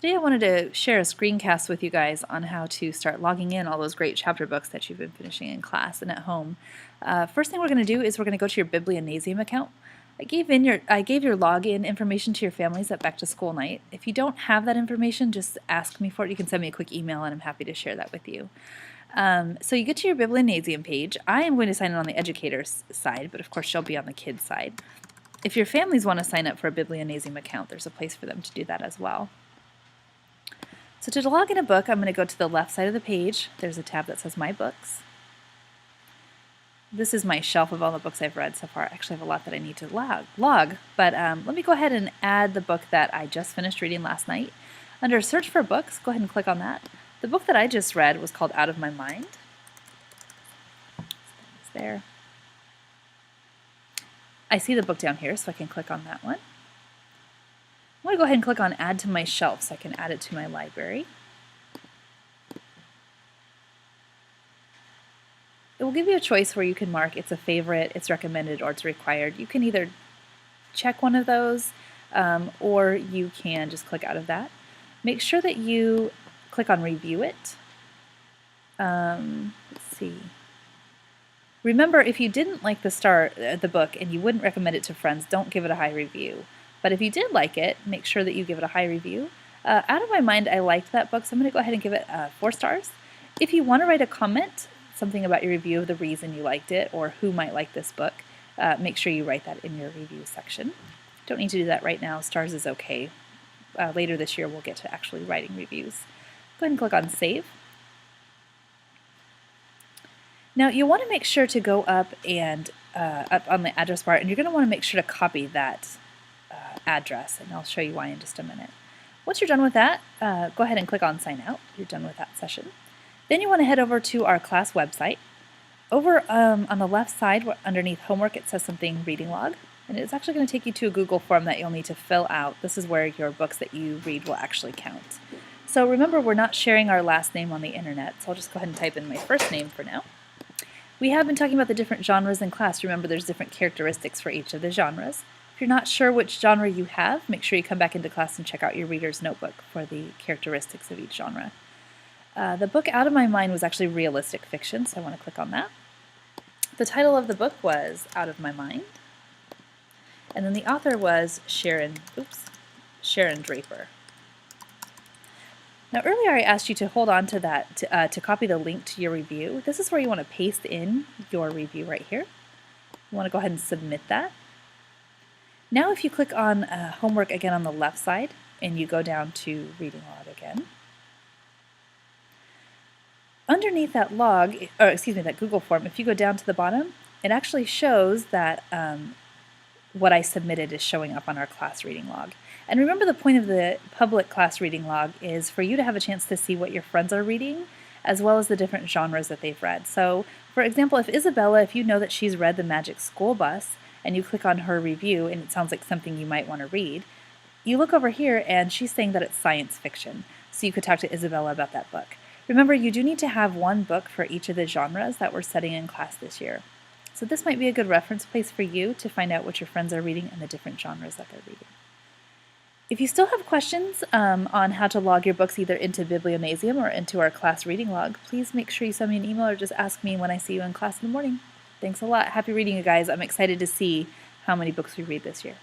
Today I wanted to share a screencast with you guys on how to start logging in all those great chapter books that you've been finishing in class and at home. First thing we're going to do is we're going to go to your Biblianasium account. I gave your login information to your families at back to school night. If you don't have that information, just ask me for it. You can send me a quick email and I'm happy to share that with you. So you get to your Biblianasium page. I am going to sign in on the educator's side, but of course she'll be on the kids' side. If your families want to sign up for a Biblianasium account, there's a place for them to do that as well. So to log in a book, I'm going to go to the left side of the page. There's a tab that says My Books. This is my shelf of all the books I've read so far. I actually have a lot that I need to log, but let me go ahead and add the book that I just finished reading last night. Under Search for Books, go ahead and click on that. The book that I just read was called Out of My Mind. It's there. I see the book down here, so I can click on that one. I'm going to go ahead and click on Add to My Shelf so I can add it to my library. It will give you a choice where you can mark it's a favorite, it's recommended, or it's required. You can either check one of those or you can just click out of that. Make sure that you click on Review It. Let's see. Remember, if you didn't like the book and you wouldn't recommend it to friends, don't give it a high review. But if you did like it, make sure that you give it a high review. Out of My Mind, I liked that book, so I'm going to go ahead and give it 4 stars. If you want to write a comment, something about your review of the reason you liked it or who might like this book, make sure you write that in your review section. Don't need to do that right now. Stars is okay. Later this year, we'll get to actually writing reviews. Go ahead and click on Save. Now, you want to make sure to go up on the address bar, and you're going to want to make sure to copy that address, and I'll show you why in just a minute. Once you're done with that, go ahead and click on Sign Out. You're done with that session. Then you want to head over to our class website. Over on the left side, underneath Homework, it says something Reading Log, and it's actually going to take you to a Google form that you'll need to fill out. This is where your books that you read will actually count. So remember, we're not sharing our last name on the internet, so I'll just go ahead and type in my first name for now. We have been talking about the different genres in class. Remember, there's different characteristics for each of the genres. If you're not sure which genre you have, make sure you come back into class and check out your reader's notebook for the characteristics of each genre. The book Out of My Mind was actually realistic fiction, so I want to click on that. The title of the book was Out of My Mind. And then the author was Sharon Draper. Now earlier I asked you to hold on to that to copy the link to your review. This is where you want to paste in your review right here. You want to go ahead and submit that. Now if you click on Homework again on the left side and you go down to Reading Log again, underneath that that Google form, if you go down to the bottom, it actually shows that what I submitted is showing up on our class reading log. And remember, the point of the public class reading log is for you to have a chance to see what your friends are reading, as well as the different genres that they've read. So, for example, if Isabella, if you know that she's read The Magic School Bus, and you click on her review, and it sounds like something you might want to read, you look over here, and she's saying that it's science fiction. So you could talk to Isabella about that book. Remember, you do need to have one book for each of the genres that we're studying in class this year. So this might be a good reference place for you to find out what your friends are reading and the different genres that they're reading. If you still have questions on how to log your books either into Biblianasium or into our class reading log, please make sure you send me an email or just ask me when I see you in class in the morning. Thanks a lot. Happy reading, you guys. I'm excited to see how many books we read this year.